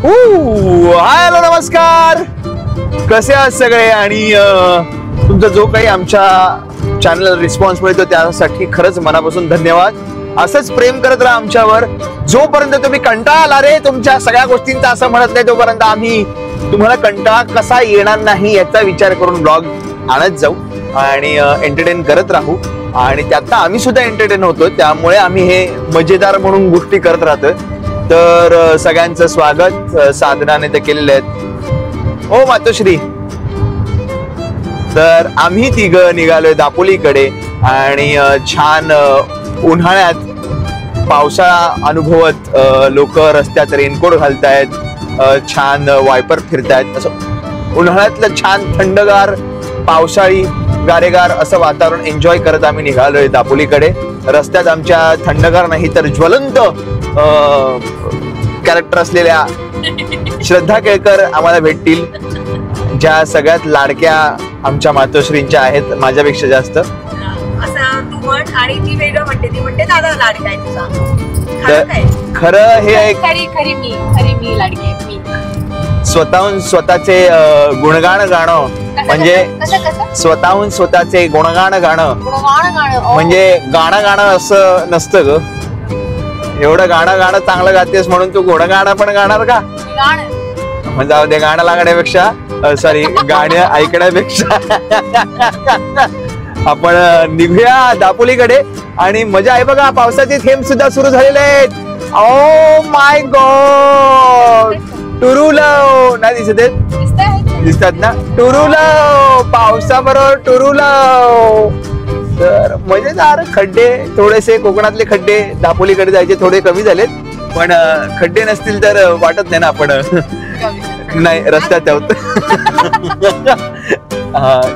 Hello नमस्कार, कसे आहात सगळे? आणि तुमचा जो काही आमच्या चॅनलला रिस्पॉन्स मिळतो त्यासाठी खरंच मनापासून धन्यवाद. असंच प्रेम करत राहा आमच्यावर. जोपर्यंत तुम्ही कंटाळा आला रे तुमच्या सगळ्या गोष्टींचा असं म्हणत नाही तोपर्यंत आम्ही तुम्हाला कंटाळा कसा येणार नाही याचा विचार करून ब्लॉग आणत जाऊ आणि एंटरटेन करत राहू. आणि त्यात आम्ही सुद्धा एंटरटेन होतो, त्यामुळे आम्ही हे मजेदार म्हणून गोष्टी करत राहतो. तर सगळ्यांचं स्वागत. साधनाने ते केलेले आहेत. ओ मातोश्री. तर आम्ही तिघं निघालोय दापोलीकडे आणि छान उन्हाळ्यात पावसाळा अनुभवत लोक रस्त्यात रेनकोट घालतायत, छान वायपर फिरतायत. असं उन्हाळ्यातलं छान थंडगार पावसाळी गारेगार असं वातावरण एन्जॉय करत आम्ही निघालोय दापोलीकडे. रस्त्यात आमच्या थंडगार नाही तर ज्वलंत कॅरेक्टर असलेल्या श्रद्धा केळकर आम्हाला भेटतील, ज्या सगळ्यात लाडक्या आमच्या मातोश्रींच्या आहेत, माझ्यापेक्षा जास्त. असं तू म्हण आणि ती वेगळं म्हणते, ती म्हणते दादा लाडका आहे तुझा. खरं हे एक खरी मी लाडकी आहे. मी स्वतःहून स्वतःचे गुणगान गाणं, म्हणजे स्वतःहून स्वतःचे गुणगान गाणं म्हणजे गाणं गाणं असं नसतं ग. एवढं गाणं चांगलं गातेस म्हणून तू गुणगाणं पण गाणार का? म्हणजे ते गाणं लागण्यापेक्षा सॉरी गाणं ऐकण्यापेक्षा आपण निघूया दापोलीकडे. आणि मजा आहे बघा, पावसाचे थेंब सुद्धा सुरू झालेले आहेत. ओ माय गॉड, टुरुलव नाही दिसतात ना, टुरुलव पावसाबरोबर टुरुलव. तर मजेदार. खड्डे थोडेसे, कोकणातले खड्डे दापोलीकडे जायचे थोडे कमी झालेत, पण खड्डे नसतील तर वाटत नाही ना आपण नाही रस्त्यात आहोत.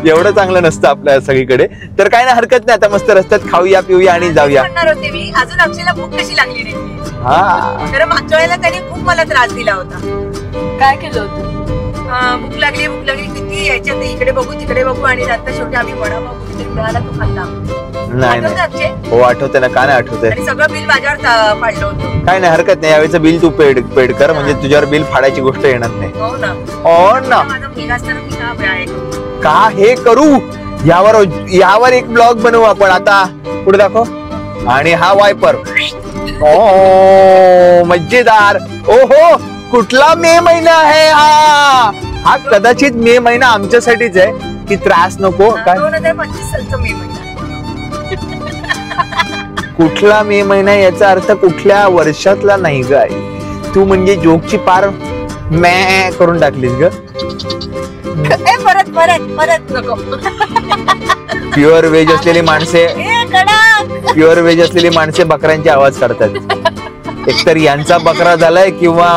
एवढं चांगलं नसतं आपल्या सगळीकडे. तर काय नाही, हरकत नाही. आता मस्त रस्त्यात खाऊया पिऊया आणि जाऊया. अजून अक्षयला भूक कशी लागली नाही. तर मागच्या वेळेला त्याने खूप मला त्रास दिला होता. काय केलं होतं? भूक लागली किती यायच्यात इकडे बघू तिकडे बघू आणि नंतर शेवटी आम्ही वडापाव कुठेतरी मिळाला तो खाल्ला. नाही हो आठवतंय ना, का नाही आठवतंय. आणि सगळं बिल माझ्यावर पाडलं होतं. काय नाही हरकत नाही, यावेळेचं बिल तू पेड कर, म्हणजे तुझ्यावर बिल फाडायची गोष्ट येणार नाही. हो ना, हो ना. माझा मुलगा असताना मी का हे करू, यावर एक ब्लॉग बनवू आपण. आता पुढे दाखव. आणि हा वायपर ओ मजेदार. ओहो, कुठला मे महिना आहे हा कदाचित मे महिना आमच्यासाठीच आहे की त्रास नको. काय 2025 सालचा मे महिना. कुठला मे महिना याचा अर्थ कुठल्या वर्षातला नाही ग. तू म्हणजे जोकची पार मॅ करून टाकलीस ग. परत नको. प्युअर व्हेज असलेली माणसे बकऱ्यांचे आवाज काढतात. एकतर यांचा बकरा झालाय किंवा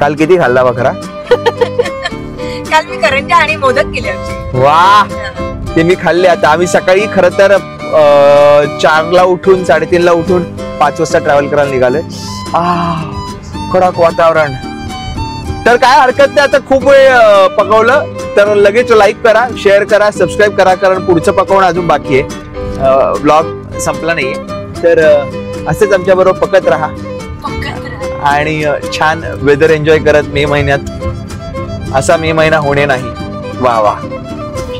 काल किती खाल्ला बकरा? काल मी करंजा आणि मोदक केले. वा, ते मी खाल्ले. आता आम्ही सकाळी खरं तर 4ला उठून 3:30ला उठून 5 वाजता ट्रॅव्हल करायला निघालोय. कडक वातावरण. तर काय हरकत नाही, आता खूप वेळ पकवलं तर लगेच लाईक करा, शेअर करा, सबस्क्राईब करा, कारण पुढचं पकवणं अजून बाकी आहे. ब्लॉग संपला नाहीये. तर असेच आमच्या बरोबर पकत राहा आणि छान वेदर एन्जॉय करत. मे महिन्यात असा मे महिना होणे नाही. वा वा.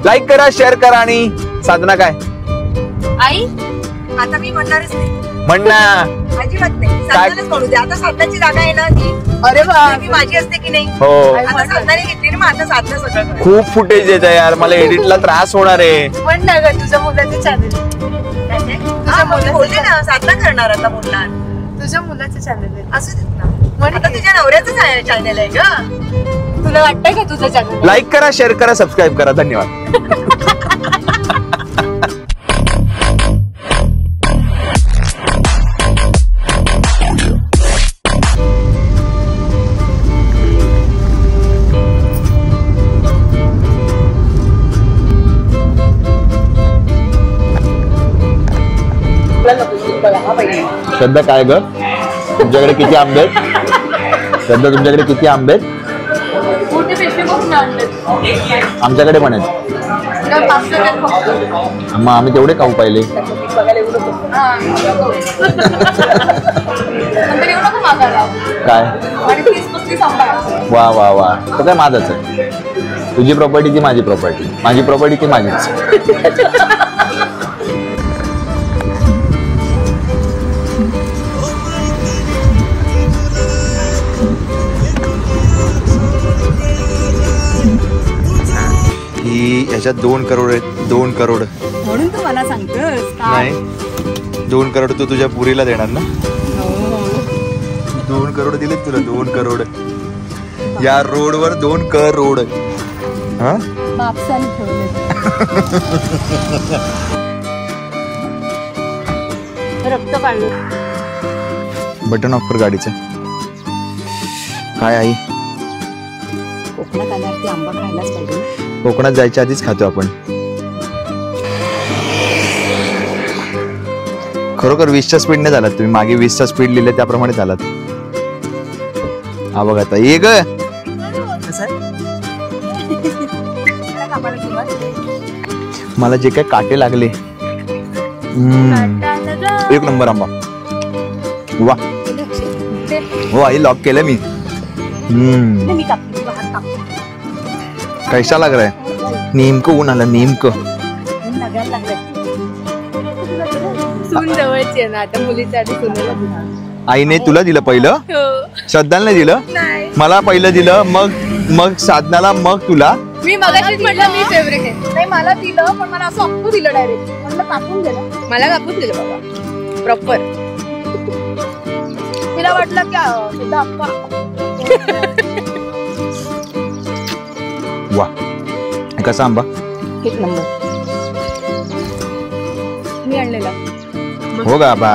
लाईक करा, शेअर करा. आणि साधना काय आई आता मी म्हणणारच नाही. म्हणणार अजिबात नाही. साधनाच म्हणू दे. आता साधनाची जागा आहे ना ती. अरे वा, माझी असते की नाही. हो, आता साधनाने घेतली ना, मग आता साधना सगळं. खूप फुटेज येत यार, मला एडिटला त्रास होणार आहे. म्हण ना ग, तुझ्या मुलाचं चॅनल बोलते ना, साधना करणार आता बोलणार. तुझ्या मुलाचं चॅनल आहे असं ना, आता तुझ्या नवऱ्याचं चॅनल आहे ग. तुला वाटतंय का तुझं चॅनल? लाईक करा, शेअर करा, सबस्क्राईब करा. धन्यवाद. श्रद्धा काय ग, तुमच्याकडे किती आंबे आहेत? श्रद्धा तुमच्याकडे किती आंबे आहेत? आमच्याकडे पण आहेत. मग आम्ही तेवढे खाऊ पाहिले. काय वा वा वा तर काय माझंच आहे. तुझी प्रॉपर्टी ती माझी प्रॉपर्टी, माझी प्रॉपर्टी ती माझीच. ही याच्यात 2 करोड आहेत. 2 करोड म्हणून तू मला सांगतोस नाही, 2 करोड तू तुझ्या पुरीला देणार ना. 2 करोड दिले तुला. 2 करोड या रोडवर 2 करोड. हा बापसाने ठेवले. रक्त काढलं. बटन ऑफ कर गाडीचं. काय आई कोकणात आल्यावरती आंबा खायलाच पाहिजे. कोकणात जायच्या आधीच खातो आपण. खरोखर 20च्या स्पीडने झालात तुम्ही. मागे 20चा स्पीड लिहिलं त्याप्रमाणे झालात. हा बघ आता ये ग. मला जे काय काटे लागले. 1 नंबर आंबा. वा हो आई लॉक केलं मी. कैसा लग रहा है. नेमकं ऊन आलं. नेमकं सून जवळची आहे ना आता. मुलीच्या आधी सुनेला. आईने तुला दिलं पहिलं. श्रद्धाला नाही दिलं. मला पहिलं दिलं, मग साधनाला, मग तुला. मी मगाशीच म्हटलं मी फेवरेट आहे. नाही मला दिलं पण मला असं अप्पू दिलं डायरेक्ट. म्हटलं कापून दिलं. मला कापून दिलं बाबा प्रॉपर. तिला वाटलं की अप्पा. वा कसा आंबा. 1 नंबर. मी आणलेला. हो का बा.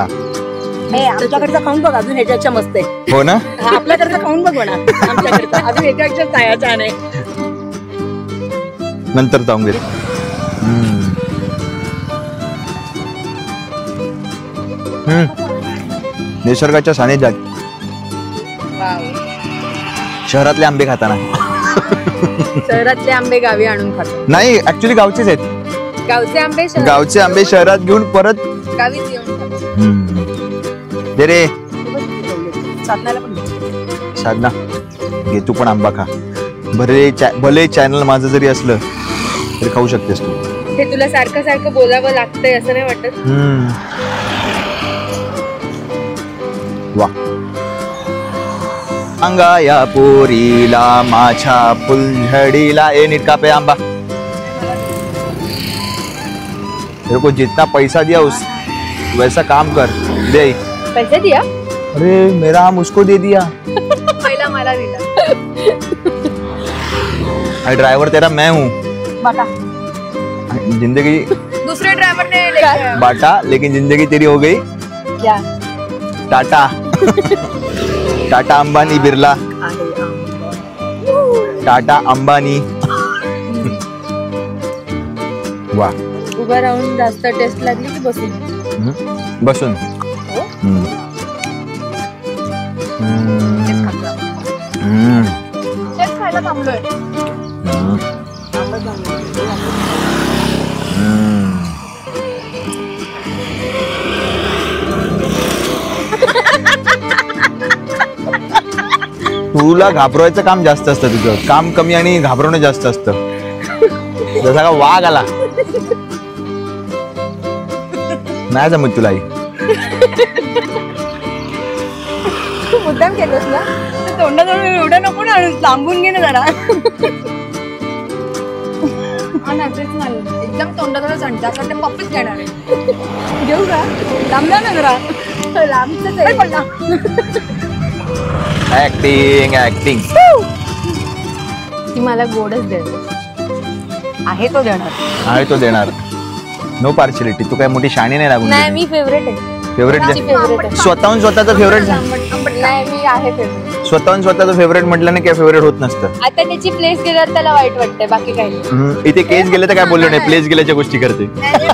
आमच्याकडचा खाऊन बघ अजून ह्याच्याच्या मस्त आहे. हो ना. आपल्याकडचा खाऊन बघ म्हणा. आमच्याकडचा अजून ह्याच्याच्या छाया छान आहे. नंतर जाऊन घे. निसर्गाच्या सानिध्यात शहरातले आंबे खाताना. शहरातले आंबे गावी आणून खातो. नाही ऍक्च्युली गावचेच आहेत. गावचे आंबे शहरात घेऊन परत गावीच येऊन खातो. दे रे साधनाला पण. साधना घे तू पण आंबा खा. भले चॅनल माझं जरी असलं तरी खाऊ शकतेस तू. हे तुला सारखं सारखं बोलावं लागतंय असं नाही वाटत. वा अंगा या पोरीला माझ्या फुलझडीला. ए नीट कापे आंबा. तेरे को जितना पैसा दिया वैसा काम कर. दे पैसे दिया. अरे मेरा आम उसको दे दिया. पहिला मला दिला. ड्राइवर तेरा मैं हूँ. बाटा. जिंदगी दूसरे ड्राइवर ने बाटा लेकिन जिंदगी तेरी हो गई क्या. टाटा. टाटा अंबानी बिर्ला. टाटा अंबानी. वा उभा राहून जास्त टेस्ट लागली की बसून. बसून. तेच खायला थांबलोय. तुला घाबरवायचं काम जास्त असतं. तुझं काम कमी आणि घाबरवणं जास्त असतं. जसा का वाघ आला नाही जमत तुला. मुद्दाम केलंस ना. तोंडाजवळ एवढं नको ना. लांबून घे ना जरा. एकदम तोंडाजवळ सांगते असं ते पप्पीच घेणार आहे. घेऊ का. लांबला ना जरा. लांबच आहे पडला. ऍक्टिंग ती मला गोडच देते. आहे तो देणार. No partiality. तू काय मोठी शाणी नाही लागून. नाही मी फेवरेट आहे. फेवरेट स्वतःहून स्वतःचं फेवरेट. नाही मी आहे फेवरेट. स्वतःहून स्वतःचं फेवरेट म्हटलं ना काय फेवरेट होत नसतं. आता त्याची प्लेस गेल्यावर त्याला वाईट वाटतंय. बाकी काही नाही. इथे केस गेले तर काय बोललो नाही. प्लेस गेल्याच्या गोष्टी करते.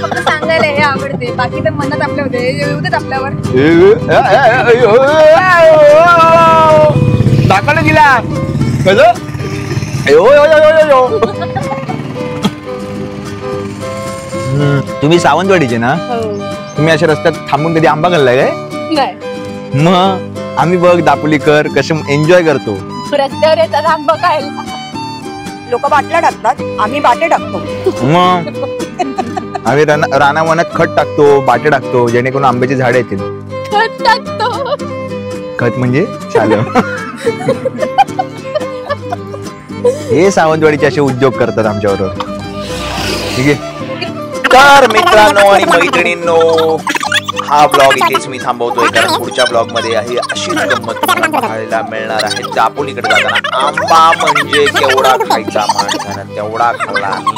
फक्त सांगायला हे आवडते. बाकी तर मनात आपल्या होते. येऊदेत आपल्यावर. टाकायला दिला कसं. तुम्ही सावंतवाडीचे ना. तुम्ही अशा रस्त्यात थांबून कधी आंबा खाल्लाय काय. नाही. मग आम्ही बघ दापोलीकर कसे एन्जॉय करतो. रस्त्यावर येतात आंबा खायला. लोक बाटल्या टाकतात, आम्ही बाटे टाकतो. मग आम्ही रानावनात खत टाकतो, बाटे टाकतो, जेणेकरून आंब्याची झाडे येतील. खत टाकतो. खत म्हणजे शाल. हे सावंतवाडीचे असे उद्योग करतात आमच्याबरोबर. ठीक आहे. तर मित्रांनो आणि मैत्रिणींनो, हा ब्लॉग इथेच मी थांबवतोय, कारण पुढच्या ब्लॉग मध्ये आहे अशी गंमत तुम्हाला पाहायला मिळणार आहे. दापोलीकडे जाताना आंबा म्हणजे केवढा खायचा, माणसानं तेवढा खाल्ला आम्ही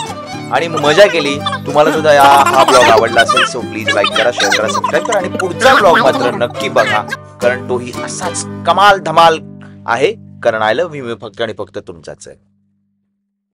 आणि मजा केली. तुम्हाला सुद्धा हा ब्लॉग आवडला असेल सो प्लीज लाईक करा, शेअर करा, सबस्क्राईब करा आणि पुढचा ब्लॉग मात्र नक्की बघा, कारण तोही असाच कमाल धमाल आहे. कारण आय लव्ह यू फक्त आणि फक्त तुमचाच आहे.